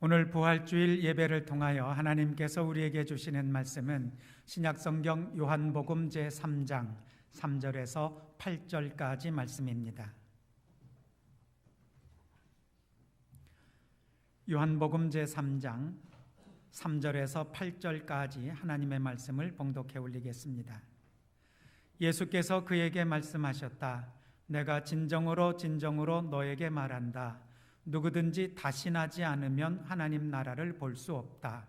오늘 부활주일 예배를 통하여 하나님께서 우리에게 주시는 말씀은 신약성경 요한복음 제3장 3절에서 8절까지 말씀입니다. 요한복음 제3장 3절에서 8절까지 하나님의 말씀을 봉독해 올리겠습니다. 예수께서 그에게 말씀하셨다. 내가 진정으로 진정으로 너에게 말한다. 누구든지 다신하지 않으면 하나님 나라를 볼 수 없다.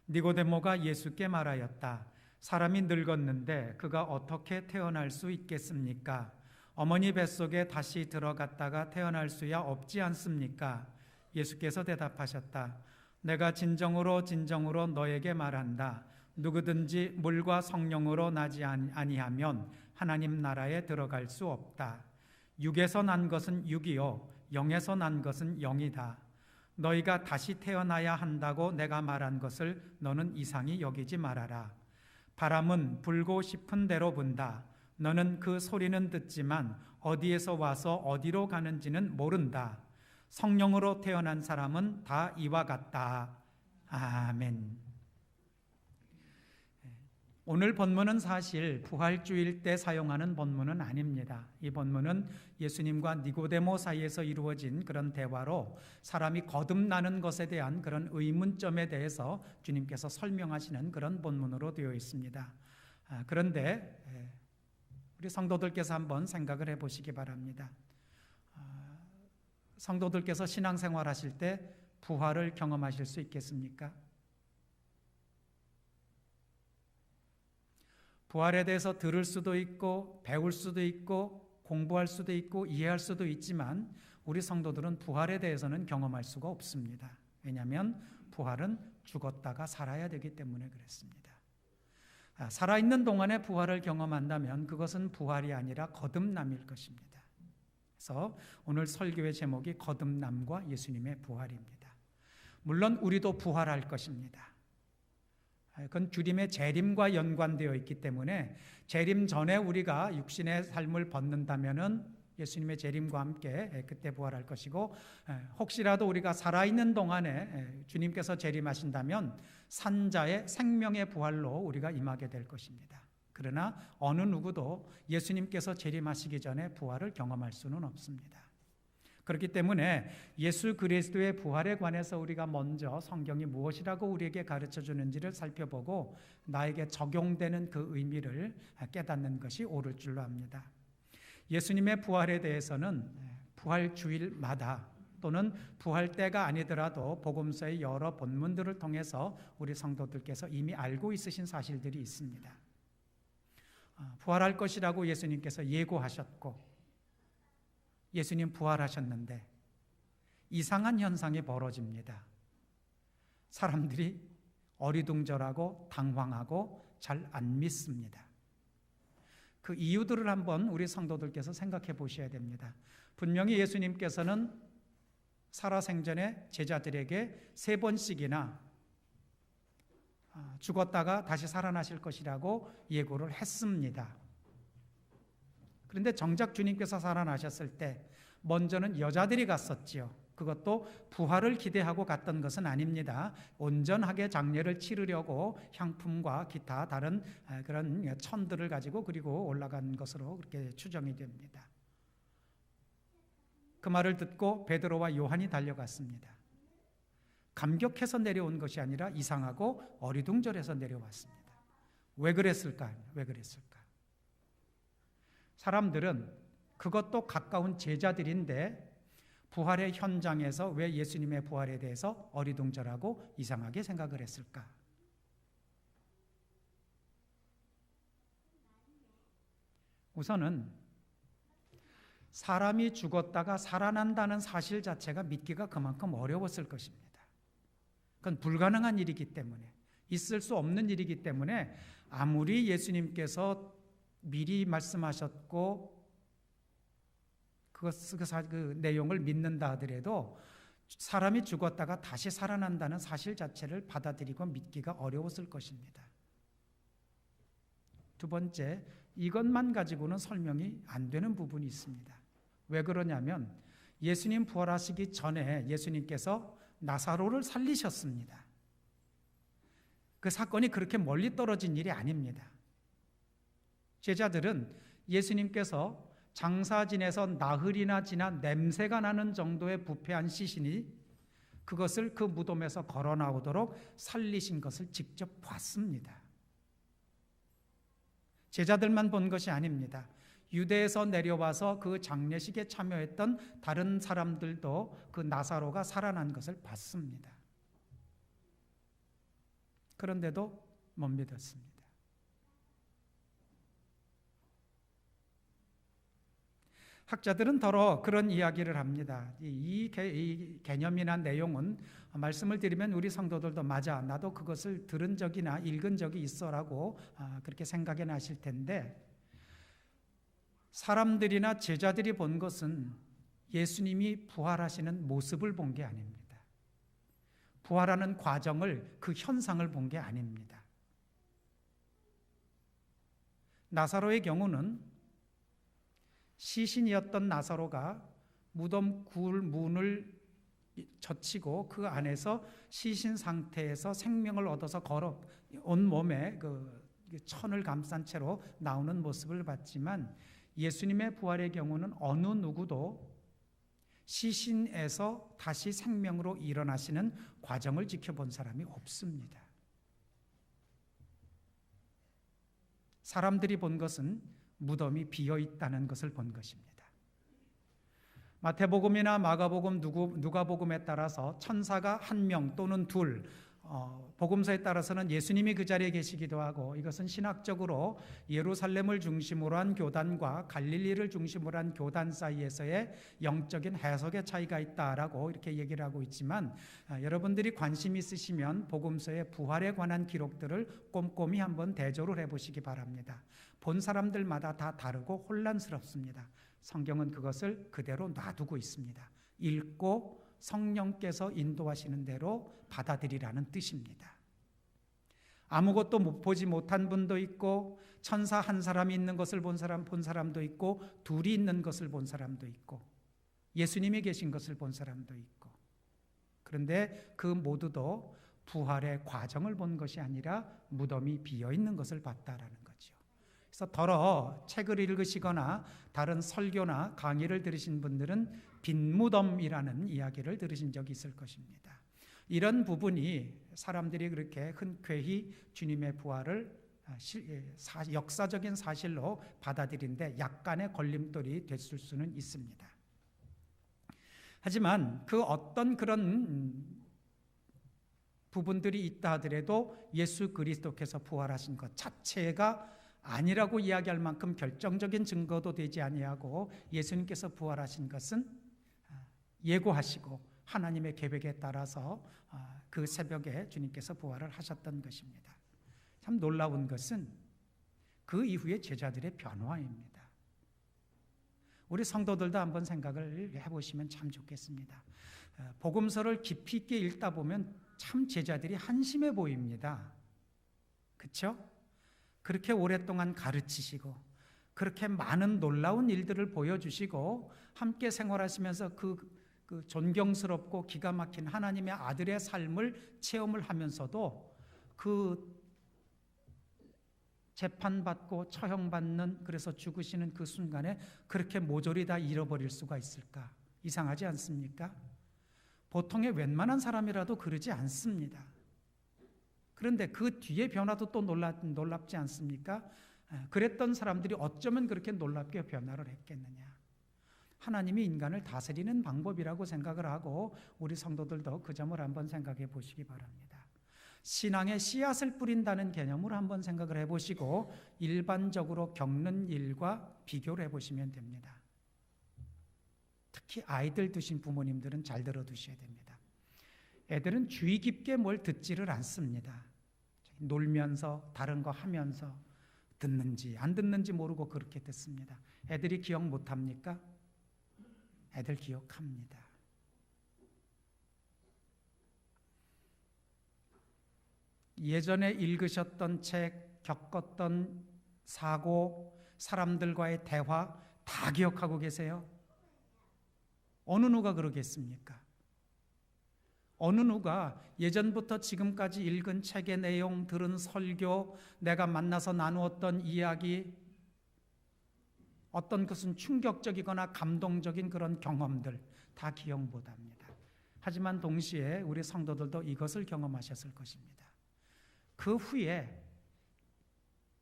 니고데모가 예수께 말하였다. 사람이 늙었는데 그가 어떻게 태어날 수 있겠습니까? 어머니 뱃속에 다시 들어갔다가 태어날 수야 없지 않습니까? 예수께서 대답하셨다. 내가 진정으로 진정으로 너에게 말한다. 누구든지 물과 성령으로 나지 아니하면 하나님 나라에 들어갈 수 없다. 육에서 난 것은 육이요 영에서 난 것은 영이다. 너희가 다시 태어나야 한다고 내가 말한 것을 너는 이상히 여기지 말아라. 바람은 불고 싶은 대로 분다. 너는 그 소리는 듣지만 어디에서 와서 어디로 가는지는 모른다. 성령으로 태어난 사람은 다 이와 같다. 아멘. 오늘 본문은 사실 부활주일 때 사용하는 본문은 아닙니다. 이 본문은 예수님과 니고데모 사이에서 이루어진 그런 대화로 사람이 거듭나는 것에 대한 그런 의문점에 대해서 주님께서 설명하시는 그런 본문으로 되어 있습니다. 그런데 우리 성도들께서 한번 생각을 해보시기 바랍니다. 성도들께서 신앙생활 하실 때 부활을 경험하실 수 있겠습니까? 부활에 대해서 들을 수도 있고 배울 수도 있고 공부할 수도 있고 이해할 수도 있지만 우리 성도들은 부활에 대해서는 경험할 수가 없습니다. 왜냐하면 부활은 죽었다가 살아야 되기 때문에 그렇습니다. 살아있는 동안에 부활을 경험한다면 그것은 부활이 아니라 거듭남일 것입니다. 그래서 오늘 설교의 제목이 거듭남과 예수님의 부활입니다. 물론 우리도 부활할 것입니다. 그건 주님의 재림과 연관되어 있기 때문에 재림 전에 우리가 육신의 삶을 벗는다면은 예수님의 재림과 함께 그때 부활할 것이고, 혹시라도 우리가 살아있는 동안에 주님께서 재림하신다면 산자의 생명의 부활로 우리가 임하게 될 것입니다. 그러나 어느 누구도 예수님께서 재림하시기 전에 부활을 경험할 수는 없습니다. 그렇기 때문에 예수 그리스도의 부활에 관해서 우리가 먼저 성경이 무엇이라고 우리에게 가르쳐 주는지를 살펴보고 나에게 적용되는 그 의미를 깨닫는 것이 옳을 줄로 압니다. 예수님의 부활에 대해서는 부활 주일마다 또는 부활 때가 아니더라도 복음서의 여러 본문들을 통해서 우리 성도들께서 이미 알고 있으신 사실들이 있습니다. 부활할 것이라고 예수님께서 예고하셨고 예수님 부활하셨는데 이상한 현상이 벌어집니다. 사람들이 어리둥절하고 당황하고 잘 안 믿습니다. 그 이유들을 한번 우리 성도들께서 생각해 보셔야 됩니다. 분명히 예수님께서는 살아생전에 제자들에게 3번씩이나 죽었다가 다시 살아나실 것이라고 예고를 했습니다. 그런데 정작 주님께서 살아나셨을 때 먼저는 여자들이 갔었지요. 그것도 부활을 기대하고 갔던 것은 아닙니다. 온전하게 장례를 치르려고 향품과 기타 다른 그런 천들을 가지고 그리고 올라간 것으로 그렇게 추정이 됩니다. 그 말을 듣고 베드로와 요한이 달려갔습니다. 감격해서 내려온 것이 아니라 이상하고 어리둥절해서 내려왔습니다. 왜 그랬을까? 왜 그랬을까? 사람들은 그것도 가까운 제자들인데 부활의 현장에서 왜 예수님의 부활에 대해서 어리둥절하고 이상하게 생각을 했을까? 우선은 사람이 죽었다가 살아난다는 사실 자체가 믿기가 그만큼 어려웠을 것입니다. 그건 불가능한 일이기 때문에, 있을 수 없는 일이기 때문에 아무리 예수님께서 미리 말씀하셨고 그 내용을 믿는다 하더라도 사람이 죽었다가 다시 살아난다는 사실 자체를 받아들이고 믿기가 어려웠을 것입니다. 두 번째, 이것만 가지고는 설명이 안 되는 부분이 있습니다. 왜 그러냐면 예수님 부활하시기 전에 예수님께서 나사로를 살리셨습니다. 그 사건이 그렇게 멀리 떨어진 일이 아닙니다. 제자들은 예수님께서 장사진에서 나흘이나 지나 냄새가 나는 정도의 부패한 시신이 그것을 그 무덤에서 걸어 나오도록 살리신 것을 직접 봤습니다. 제자들만 본 것이 아닙니다. 유대에서 내려와서 그 장례식에 참여했던 다른 사람들도 그 나사로가 살아난 것을 봤습니다. 그런데도 못 믿었습니다. 학자들은 더러 그런 이야기를 합니다. 이 개념이나 내용은 말씀을 드리면 우리 성도들도 맞아, 나도 그것을 들은 적이나 읽은 적이 있어라고 그렇게 생각해 나실 텐데, 사람들이나 제자들이 본 것은 예수님이 부활하시는 모습을 본 게 아닙니다. 부활하는 과정을, 그 현상을 본 게 아닙니다. 나사로의 경우는 시신이었던 나사로가 무덤 굴 문을 젖히고 그 안에서 시신 상태에서 생명을 얻어서 걸어 온몸에 그 천을 감싼 채로 나오는 모습을 봤지만, 예수님의 부활의 경우는 어느 누구도 시신에서 다시 생명으로 일어나시는 과정을 지켜본 사람이 없습니다. 사람들이 본 것은 무덤이 비어 있다는 것을 본 것입니다. 마태복음이나 마가복음, 누가복음에 따라서 천사가 한 명 또는 둘, 복음서에 따라서는 예수님이 그 자리에 계시기도 하고, 이것은 신학적으로 예루살렘을 중심으로 한 교단과 갈릴리를 중심으로 한 교단 사이에서의 영적인 해석의 차이가 있다라고 이렇게 얘기를 하고 있지만, 여러분들이 관심 있으시면 복음서의 부활에 관한 기록들을 꼼꼼히 한번 대조를 해보시기 바랍니다. 본 사람들마다 다 다르고 혼란스럽습니다. 성경은 그것을 그대로 놔두고 있습니다. 읽고 성령께서 인도하시는 대로 받아들이라는 뜻입니다. 아무것도 보지 못한 분도 있고, 천사 한 사람이 있는 것을 본 사람도 있고, 둘이 있는 것을 본 사람도 있고, 예수님이 계신 것을 본 사람도 있고, 그런데 그 모두도 부활의 과정을 본 것이 아니라 무덤이 비어 있는 것을 봤다라는 거죠. 그래서 더러 책을 읽으시거나 다른 설교나 강의를 들으신 분들은 빈무덤이라는 이야기를 들으신 적이 있을 것입니다. 이런 부분이 사람들이 그렇게 흔쾌히 주님의 부활을 역사적인 사실로 받아들이는데 약간의 걸림돌이 됐을 수는 있습니다. 하지만 그 어떤 그런 부분들이 있다 하더라도 예수 그리스도께서 부활하신 것 자체가 아니라고 이야기할 만큼 결정적인 증거도 되지 아니하고, 예수님께서 부활하신 것은 예고하시고 하나님의 계획에 따라서 그 새벽에 주님께서 부활을 하셨던 것입니다. 참 놀라운 것은 그 이후에 제자들의 변화입니다. 우리 성도들도 한번 생각을 해보시면 참 좋겠습니다. 복음서를 깊이 있게 읽다 보면 참 제자들이 한심해 보입니다. 그렇죠? 그렇게 오랫동안 가르치시고 그렇게 많은 놀라운 일들을 보여주시고 함께 생활하시면서 그 존경스럽고 기가 막힌 하나님의 아들의 삶을 체험을 하면서도 그 재판받고 처형받는, 그래서 죽으시는 그 순간에 그렇게 모조리 다 잃어버릴 수가 있을까? 이상하지 않습니까? 보통의 웬만한 사람이라도 그러지 않습니다. 그런데 그 뒤에 변화도 또 놀랍지 않습니까? 그랬던 사람들이 어쩌면 그렇게 놀랍게 변화를 했겠느냐. 하나님이 인간을 다스리는 방법이라고 생각을 하고 우리 성도들도 그 점을 한번 생각해 보시기 바랍니다. 신앙의 씨앗을 뿌린다는 개념으로 한번 생각을 해보시고 일반적으로 겪는 일과 비교를 해보시면 됩니다. 특히 아이들 두신 부모님들은 잘 들어두셔야 됩니다. 애들은 주의 깊게 뭘 듣지를 않습니다. 놀면서 다른 거 하면서 듣는지 안 듣는지 모르고 그렇게 듣습니다. 애들이 기억 못합니까? 애들 기억합니다. 예전에 읽으셨던 책, 겪었던 사고, 사람들과의 대화 다 기억하고 계세요? 어느 누가 그러겠습니까? 어느 누가 예전부터 지금까지 읽은 책의 내용, 들은 설교, 내가 만나서 나누었던 이야기, 어떤 것은 충격적이거나 감동적인 그런 경험들 다 기억 못합니다. 하지만 동시에 우리 성도들도 이것을 경험하셨을 것입니다. 그 후에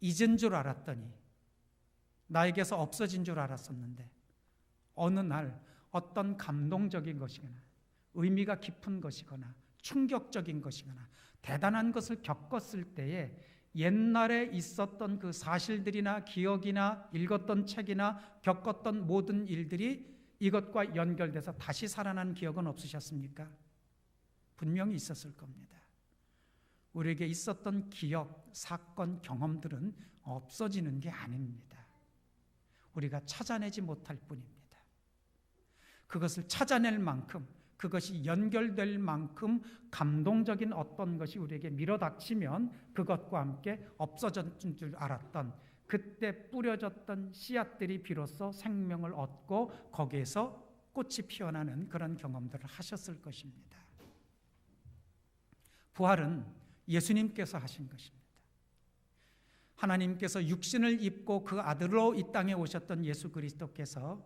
잊은 줄 알았더니, 나에게서 없어진 줄 알았었는데 어느 날 어떤 감동적인 것이거나 의미가 깊은 것이거나 충격적인 것이거나 대단한 것을 겪었을 때에 옛날에 있었던 그 사실들이나 기억이나 읽었던 책이나 겪었던 모든 일들이 이것과 연결돼서 다시 살아난 기억은 없으셨습니까? 분명히 있었을 겁니다. 우리에게 있었던 기억, 사건, 경험들은 없어지는 게 아닙니다. 우리가 찾아내지 못할 뿐입니다. 그것을 찾아낼 만큼, 그것이 연결될 만큼 감동적인 어떤 것이 우리에게 밀어닥치면 그것과 함께 없어졌던 줄 알았던, 그때 뿌려졌던 씨앗들이 비로소 생명을 얻고 거기에서 꽃이 피어나는 그런 경험들을 하셨을 것입니다. 부활은 예수님께서 하신 것입니다. 하나님께서 육신을 입고 그 아들로 이 땅에 오셨던 예수 그리스도께서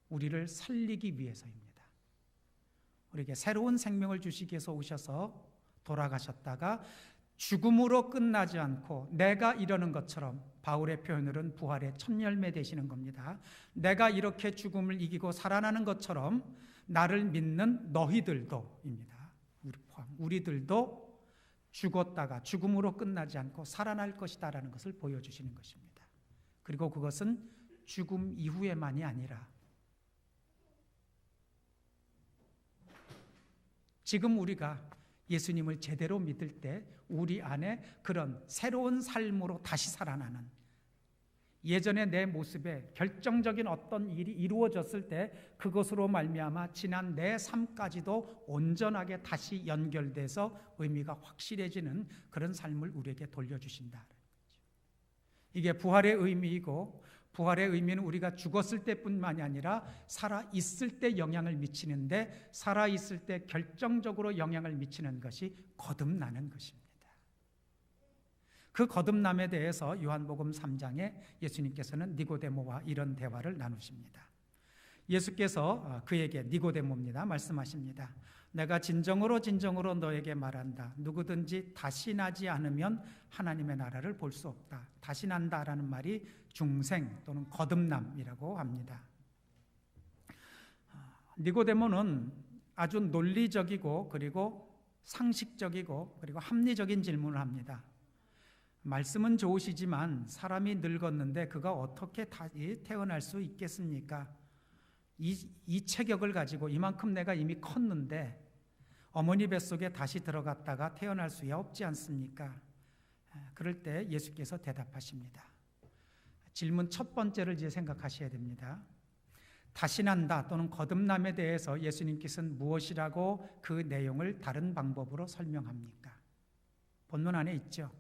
우리를 살리기 위해서입니다. 우리에게 새로운 생명을 주시기 위해서 오셔서 돌아가셨다가 죽음으로 끝나지 않고 내가 이러는 것처럼, 바울의 표현으로는 부활의 첫 열매 되시는 겁니다. 내가 이렇게 죽음을 이기고 살아나는 것처럼 나를 믿는 너희들도입니다. 우리들도 죽었다가 죽음으로 끝나지 않고 살아날 것이다라는 것을 보여주시는 것입니다. 그리고 그것은 죽음 이후에만이 아니라 지금 우리가 예수님을 제대로 믿을 때 우리 안에 그런 새로운 삶으로 다시 살아나는, 예전의 내 모습에 결정적인 어떤 일이 이루어졌을 때 그것으로 말미암아 지난 내 삶까지도 온전하게 다시 연결돼서 의미가 확실해지는 그런 삶을 우리에게 돌려주신다. 이게 부활의 의미이고, 부활의 의미는 우리가 죽었을 때뿐만이 아니라 살아있을 때 영향을 미치는데, 살아있을 때 결정적으로 영향을 미치는 것이 거듭나는 것입니다. 그 거듭남에 대해서 요한복음 3장에 예수님께서는 니고데모와 이런 대화를 나누십니다. 예수께서 그에게, 니고데모입니다, 말씀하십니다. 내가 진정으로 너에게 말한다. 누구든지 다시 나지 않으면 하나님의 나라를 볼 수 없다. 다시 난다라는 말이 중생 또는 거듭남이라고 합니다. 니고데모는 아주 논리적이고 그리고 상식적이고 그리고 합리적인 질문을 합니다. 말씀은 좋으시지만 사람이 늙었는데 그가 어떻게 다시 태어날 수 있겠습니까? 이 체격을 가지고 이만큼 내가 이미 컸는데 어머니 뱃속에 다시 들어갔다가 태어날 수야 없지 않습니까? 그럴 때 예수께서 대답하십니다. 질문 첫 번째를 이제 생각하셔야 됩니다. 다시 난다 또는 거듭남에 대해서 예수님께서는 무엇이라고 그 내용을 다른 방법으로 설명합니까? 본문 안에 있죠.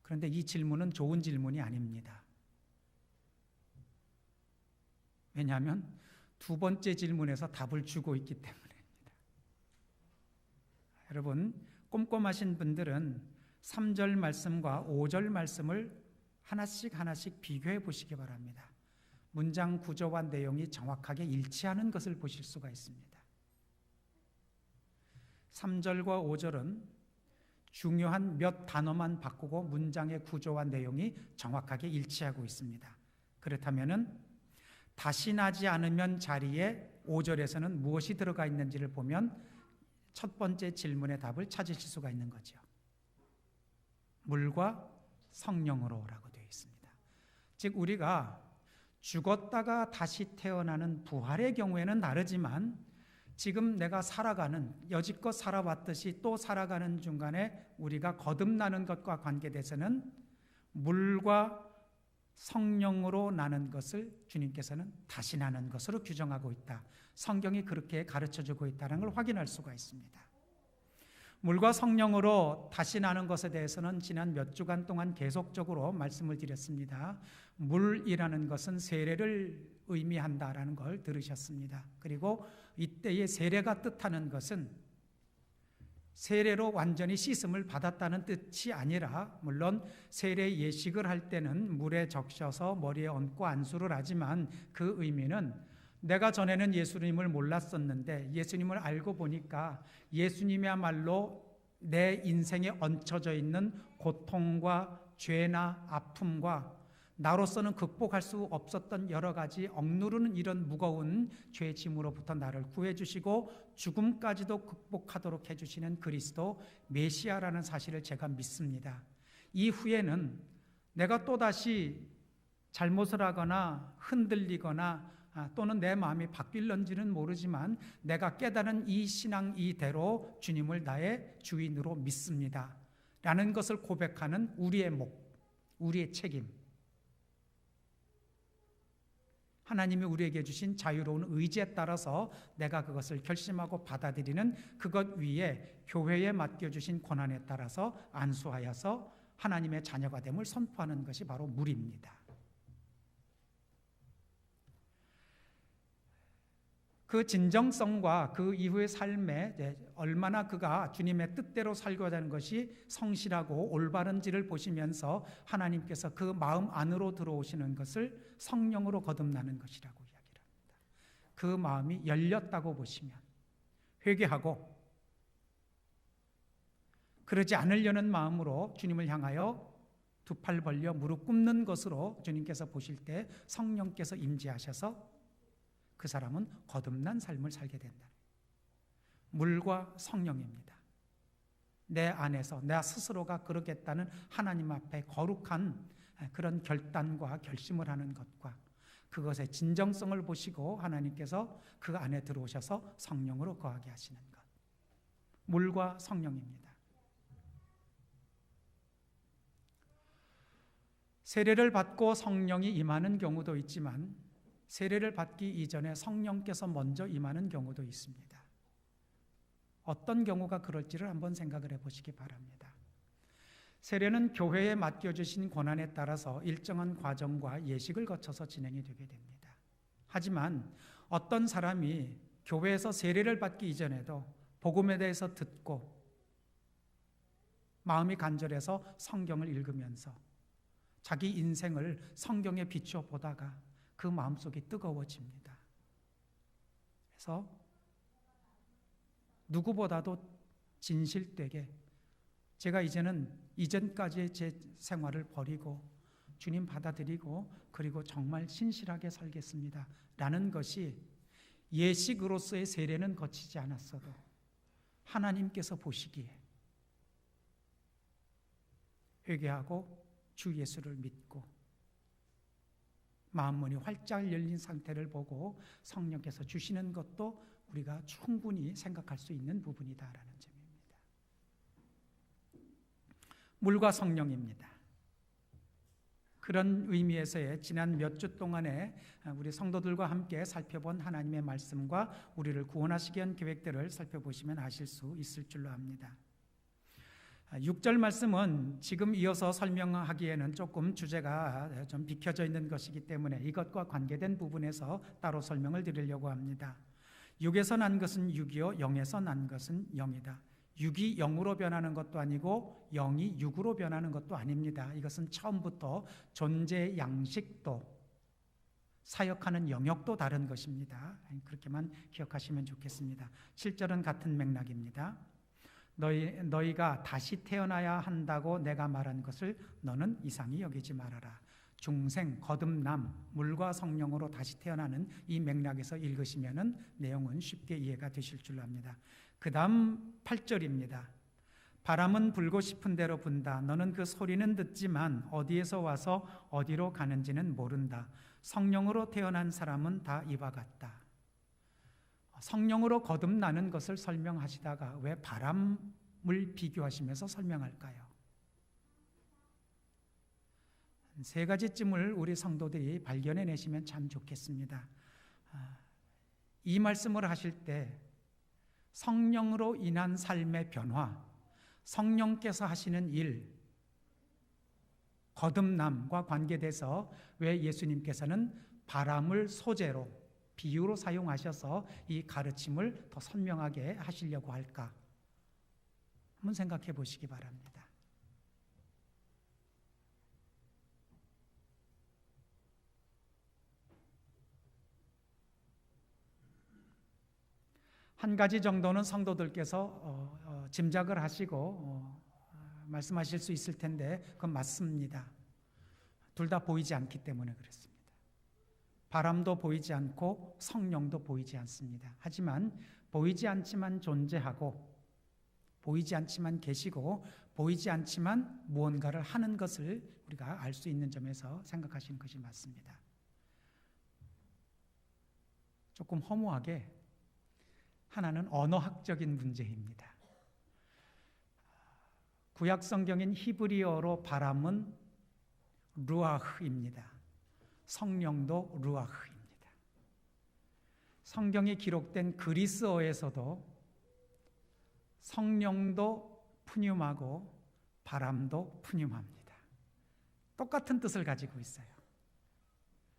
그런데 이 질문은 좋은 질문이 아닙니다. 왜냐하면 두 번째 질문에서 답을 주고 있기 때문입니다. 여러분, 꼼꼼하신 분들은 3절 말씀과 5절 말씀을 하나씩 비교해 보시기 바랍니다. 문장 구조와 내용이 정확하게 일치하는 것을 보실 수가 있습니다. 3절과 5절은 중요한 몇 단어만 바꾸고 문장의 구조와 내용이 정확하게 일치하고 있습니다. 그렇다면은 다시 나지 않으면 자리에 5절에서는 무엇이 들어가 있는지를 보면 첫 번째 질문의 답을 찾으실 수가 있는 거죠. 물과 성령으로라고 되어 있습니다. 즉 우리가 죽었다가 다시 태어나는 부활의 경우에는 다르지만 지금 내가 살아가는, 여지껏 살아왔듯이 또 살아가는 중간에 우리가 거듭나는 것과 관계돼서는 물과 성령으로 나는 것을 주님께서는 다시 나는 것으로 규정하고 있다. 성경이 그렇게 가르쳐주고 있다는 걸 확인할 수가 있습니다. 물과 성령으로 다시 나는 것에 대해서는 지난 몇 주간 동안 계속적으로 말씀을 드렸습니다. 물이라는 것은 세례를 의미한다라는 걸 들으셨습니다. 그리고 이때의 세례가 뜻하는 것은 세례로 완전히 씻음을 받았다는 뜻이 아니라, 물론 세례 예식을 할 때는 물에 적셔서 머리에 얹고 안수를 하지만 그 의미는 내가 전에는 예수님을 몰랐었는데 예수님을 알고 보니까 예수님이야말로 내 인생에 얹혀져 있는 고통과 죄나 아픔과 나로서는 극복할 수 없었던 여러 가지 억누르는 이런 무거운 죄 짐으로부터 나를 구해주시고 죽음까지도 극복하도록 해주시는 그리스도 메시아라는 사실을 제가 믿습니다. 이후에는 내가 또다시 잘못을 하거나 흔들리거나 또는 내 마음이 바뀔런지는 모르지만 내가 깨달은 이 신앙 이대로 주님을 나의 주인으로 믿습니다 라는 것을 고백하는 우리의 목, 우리의 책임, 하나님이 우리에게 주신 자유로운 의지에 따라서 내가 그것을 결심하고 받아들이는 그것 위에 교회에 맡겨주신 권한에 따라서 안수하여서 하나님의 자녀가 됨을 선포하는 것이 바로 물입니다. 그 진정성과 그 이후의 삶에 얼마나 그가 주님의 뜻대로 살고자 하는 것이 성실하고 올바른지를 보시면서 하나님께서 그 마음 안으로 들어오시는 것을 성령으로 거듭나는 것이라고 이야기를 합니다. 그 마음이 열렸다고 보시면 회개하고 그러지 않으려는 마음으로 주님을 향하여 두 팔 벌려 무릎 꿇는 것으로 주님께서 보실 때 성령께서 임재하셔서 그 사람은 거듭난 삶을 살게 된다. 물과 성령입니다. 내 안에서 내 스스로가 그러겠다는 하나님 앞에 거룩한 그런 결단과 결심을 하는 것과 그것의 진정성을 보시고 하나님께서 그 안에 들어오셔서 성령으로 거하게 하시는 것. 물과 성령입니다. 세례를 받고 성령이 임하는 경우도 있지만 세례를 받기 이전에 성령께서 먼저 임하는 경우도 있습니다. 어떤 경우가 그럴지를 한번 생각을 해보시기 바랍니다. 세례는 교회에 맡겨주신 권한에 따라서 일정한 과정과 예식을 거쳐서 진행이 되게 됩니다. 하지만 어떤 사람이 교회에서 세례를 받기 이전에도 복음에 대해서 듣고 마음이 간절해서 성경을 읽으면서 자기 인생을 성경에 비추어 보다가 그 마음속이 뜨거워집니다. 그래서 누구보다도 진실되게 제가 이제는 이전까지의 제 생활을 버리고 주님 받아들이고 그리고 정말 신실하게 살겠습니다 라는 것이 예식으로서의 세례는 거치지 않았어도 하나님께서 보시기에 회개하고 주 예수를 믿고 마음문이 활짝 열린 상태를 보고 성령께서 주시는 것도 우리가 충분히 생각할 수 있는 부분이다라는 점입니다. 물과 성령입니다. 그런 의미에서의 지난 몇 주 동안에 우리 성도들과 함께 살펴본 하나님의 말씀과 우리를 구원하시기 위한 계획들을 살펴보시면 아실 수 있을 줄로 압니다. 6절 말씀은 지금 이어서 설명하기에는 조금 주제가 좀 비켜져 있는 것이기 때문에 이것과 관계된 부분에서 따로 설명을 드리려고 합니다. 6에서 난 것은 6이요 0에서 난 것은 0이다. 6이 0으로 변하는 것도 아니고 0이 6으로 변하는 것도 아닙니다. 이것은 처음부터 존재 양식도 사역하는 영역도 다른 것입니다. 그렇게만 기억하시면 좋겠습니다. 7절은 같은 맥락입니다. 너희가 다시 태어나야 한다고 내가 말한 것을 너는 이상히 여기지 말아라. 중생, 거듭남, 물과 성령으로 다시 태어나는 이 맥락에서 읽으시면 내용은 쉽게 이해가 되실 줄로 압니다. 그 다음 8절입니다. 바람은 불고 싶은 대로 분다. 너는 그 소리는 듣지만 어디에서 와서 어디로 가는지는 모른다. 성령으로 태어난 사람은 다 이와 같다. 성령으로 거듭나는 것을 설명하시다가 왜 바람을 비교하시면서 설명할까요? 세 가지쯤을 우리 성도들이 발견해내시면 참 좋겠습니다. 이 말씀을 하실 때 성령으로 인한 삶의 변화, 성령께서 하시는 일, 거듭남과 관계돼서 왜 예수님께서는 바람을 소재로 비유로 사용하셔서 이 가르침을 더 선명하게 하시려고 할까? 한번 생각해 보시기 바랍니다. 한 가지 정도는 성도들께서 짐작을 하시고 말씀하실 수 있을 텐데 그건 맞습니다. 둘 다 보이지 않기 때문에 그렇습니다. 바람도 보이지 않고 성령도 보이지 않습니다. 하지만 보이지 않지만 존재하고 보이지 않지만 계시고 보이지 않지만 무언가를 하는 것을 우리가 알 수 있는 점에서 생각하시는 것이 맞습니다. 조금 허무하게 하나는 언어학적인 문제입니다. 구약 성경인 히브리어로 바람은 루아흐입니다. 성령도 루아흐입니다. 성경에 기록된 그리스어에서도 성령도 푸뇽하고 바람도 푸뇽합니다. 똑같은 뜻을 가지고 있어요.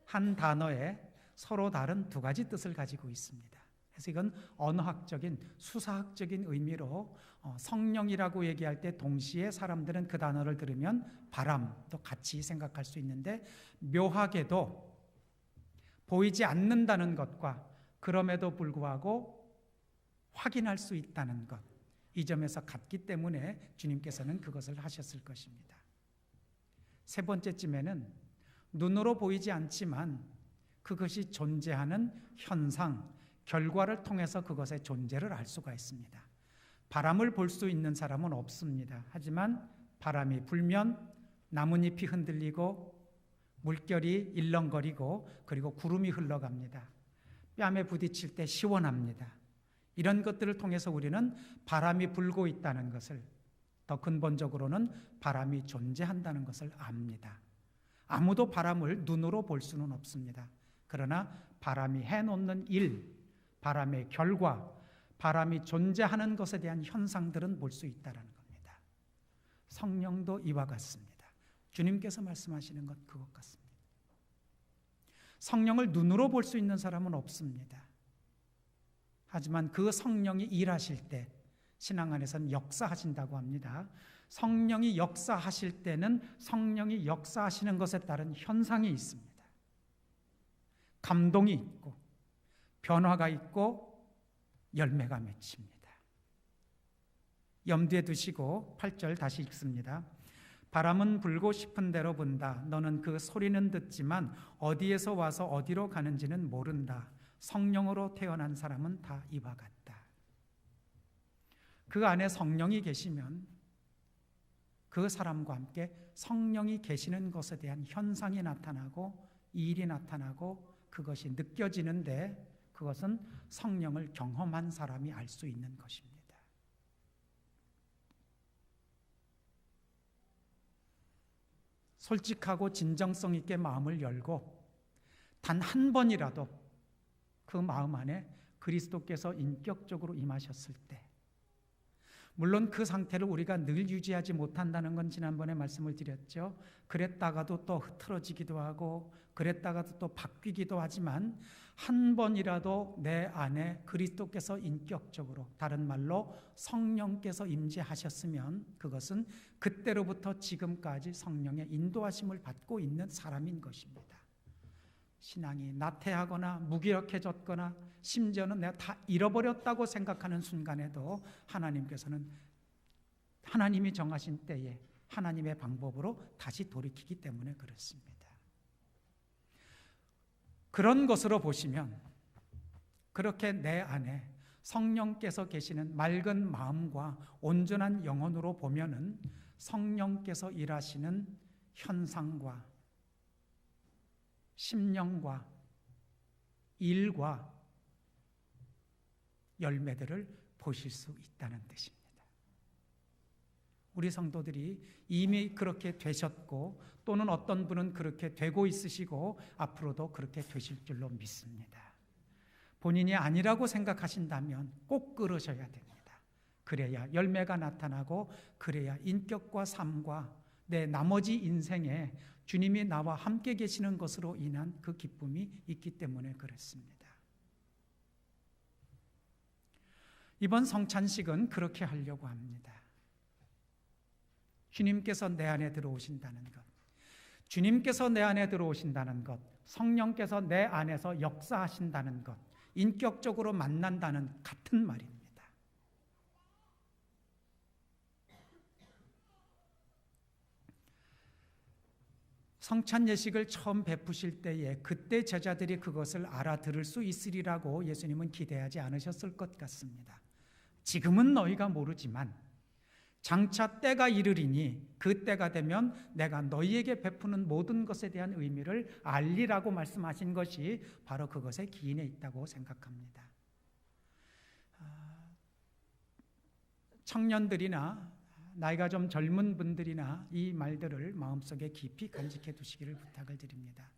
한 단어에 서로 다른 두 가지 뜻을 가지고 있습니다. 그래서 이건 언어학적인 수사학적인 의미로 성령이라고 얘기할 때 동시에 사람들은 그 단어를 들으면 바람도 같이 생각할 수 있는데 묘하게도 보이지 않는다는 것과 그럼에도 불구하고 확인할 수 있다는 것, 이 점에서 같기 때문에 주님께서는 그것을 하셨을 것입니다. 세 번째쯤에는 눈으로 보이지 않지만 그것이 존재하는 현상, 결과를 통해서 그것의 존재를 알 수가 있습니다. 바람을 볼 수 있는 사람은 없습니다. 하지만 바람이 불면 나뭇잎이 흔들리고 물결이 일렁거리고 그리고 구름이 흘러갑니다. 뺨에 부딪힐 때 시원합니다. 이런 것들을 통해서 우리는 바람이 불고 있다는 것을, 더 근본적으로는 바람이 존재한다는 것을 압니다. 아무도 바람을 눈으로 볼 수는 없습니다. 그러나 바람이 해놓는 일, 바람의 결과, 바람이 존재하는 것에 대한 현상들은 볼 수 있다는 겁니다. 성령도 이와 같습니다. 주님께서 말씀하시는 것 그것 같습니다. 성령을 눈으로 볼 수 있는 사람은 없습니다. 하지만 그 성령이 일하실 때 신앙 안에서는 역사하신다고 합니다. 성령이 역사하실 때는 성령이 역사하시는 것에 따른 현상이 있습니다. 감동이 있고 변화가 있고 열매가 맺힙니다. 염두에 두시고 8절 다시 읽습니다. 바람은 불고 싶은 대로 분다. 너는 그 소리는 듣지만 어디에서 와서 어디로 가는지는 모른다. 성령으로 태어난 사람은 다 이와 같다. 그 안에 성령이 계시면 그 사람과 함께 성령이 계시는 것에 대한 현상이 나타나고 일이 나타나고 그것이 느껴지는데 그것은 성령을 경험한 사람이 알 수 있는 것입니다. 솔직하고 진정성 있게 마음을 열고 단 한 번이라도 그 마음 안에 그리스도께서 인격적으로 임하셨을 때, 물론 그 상태를 우리가 늘 유지하지 못한다는 건 지난번에 말씀을 드렸죠. 그랬다가도 또 흐트러지기도 하고 그랬다가도 또 바뀌기도 하지만 한 번이라도 내 안에 그리스도께서 인격적으로, 다른 말로 성령께서 임재하셨으면 그것은 그때로부터 지금까지 성령의 인도하심을 받고 있는 사람인 것입니다. 신앙이 나태하거나 무기력해졌거나 심지어는 내가 다 잃어버렸다고 생각하는 순간에도 하나님께서는 하나님이 정하신 때에 하나님의 방법으로 다시 돌이키기 때문에 그렇습니다. 그런 것으로 보시면 그렇게 내 안에 성령께서 계시는 맑은 마음과 온전한 영혼으로 보면은 성령께서 일하시는 현상과 심령과 일과 열매들을 보실 수 있다는 뜻입니다. 우리 성도들이 이미 그렇게 되셨고 또는 어떤 분은 그렇게 되고 있으시고 앞으로도 그렇게 되실 줄로 믿습니다. 본인이 아니라고 생각하신다면 꼭 그러셔야 됩니다. 그래야 열매가 나타나고 그래야 인격과 삶과 내 나머지 인생에 주님이 나와 함께 계시는 것으로 인한 그 기쁨이 있기 때문에 그렇습니다. 이번 성찬식은 그렇게 하려고 합니다. 주님께서 내 안에 들어오신다는 것, 주님께서 내 안에 들어오신다는 것, 성령께서 내 안에서 역사하신다는 것, 인격적으로 만난다는 같은 말입니다. 성찬 예식을 처음 베푸실 때에 그때 제자들이 그것을 알아들을 수 있으리라고 예수님은 기대하지 않으셨을 것 같습니다. 지금은 너희가 모르지만 장차 때가 이르리니 그 때가 되면 내가 너희에게 베푸는 모든 것에 대한 의미를 알리라고 말씀하신 것이 바로 그것의 기인에 있다고 생각합니다. 청년들이나 나이가 좀 젊은 분들이나 이 말들을 마음속에 깊이 간직해 두시기를 부탁을 드립니다.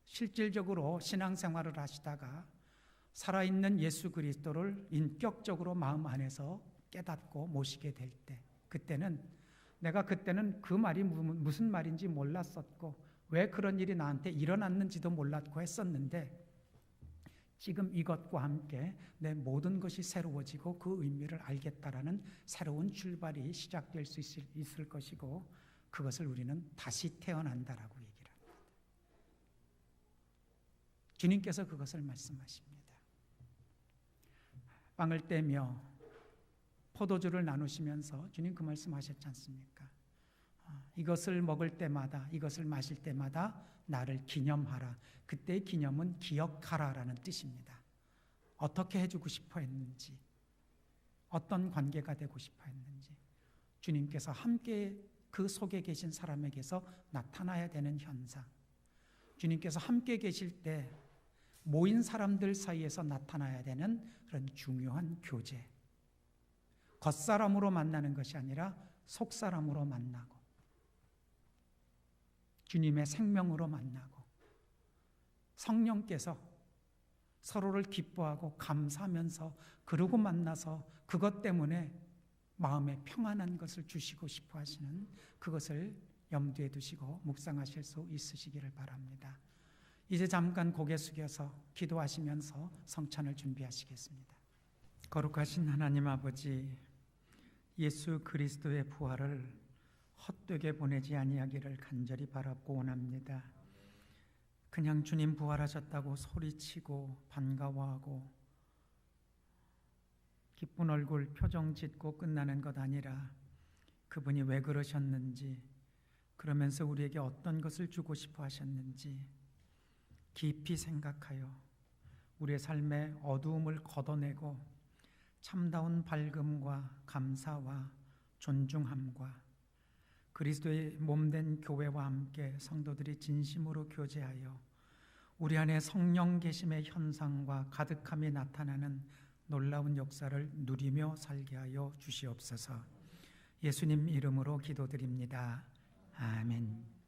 실질적으로 신앙생활을 하시다가 살아있는 예수 그리스도를 인격적으로 마음 안에서 깨닫고 모시게 될 때, 그때는 내가 그때는 그 말이 무슨 말인지 몰랐었고 왜 그런 일이 나한테 일어났는지도 몰랐고 했었는데 지금 이것과 함께 내 모든 것이 새로워지고 그 의미를 알겠다라는 새로운 출발이 시작될 수 있을 것이고 그것을 우리는 다시 태어난다라고 얘기를 합니다. 주님께서 그것을 말씀하십니다. 빵을 떼며 포도주를 나누시면서 주님 그 말씀하셨지 않습니까? 이것을 먹을 때마다 이것을 마실 때마다 나를 기념하라. 그때의 기념은 기억하라라는 뜻입니다. 어떻게 해주고 싶어 했는지, 어떤 관계가 되고 싶어 했는지, 주님께서 함께 그 속에 계신 사람에게서 나타나야 되는 현상, 주님께서 함께 계실 때 모인 사람들 사이에서 나타나야 되는 그런 중요한 교제, 겉사람으로 만나는 것이 아니라 속사람으로 만나고 주님의 생명으로 만나고 성령께서 서로를 기뻐하고 감사하면서 그러고 만나서 그것 때문에 마음에 평안한 것을 주시고 싶어 하시는 그것을 염두에 두시고 묵상하실 수 있으시기를 바랍니다. 이제 잠깐 고개 숙여서 기도하시면서 성찬을 준비하시겠습니다. 거룩하신 하나님 아버지, 예수 그리스도의 부활을 헛되게 보내지 아니하기를 간절히 바라고 원합니다. 그냥 주님 부활하셨다고 소리치고 반가워하고 기쁜 얼굴 표정 짓고 끝나는 것 아니라 그분이 왜 그러셨는지, 그러면서 우리에게 어떤 것을 주고 싶어 하셨는지 깊이 생각하여 우리의 삶의 어두움을 걷어내고 참다운 밝음과 감사와 존중함과 그리스도의 몸된 교회와 함께 성도들이 진심으로 교제하여 우리 안에 성령 계심의 현상과 가득함이 나타나는 놀라운 역사를 누리며 살게 하여 주시옵소서. 예수님 이름으로 기도드립니다. 아멘.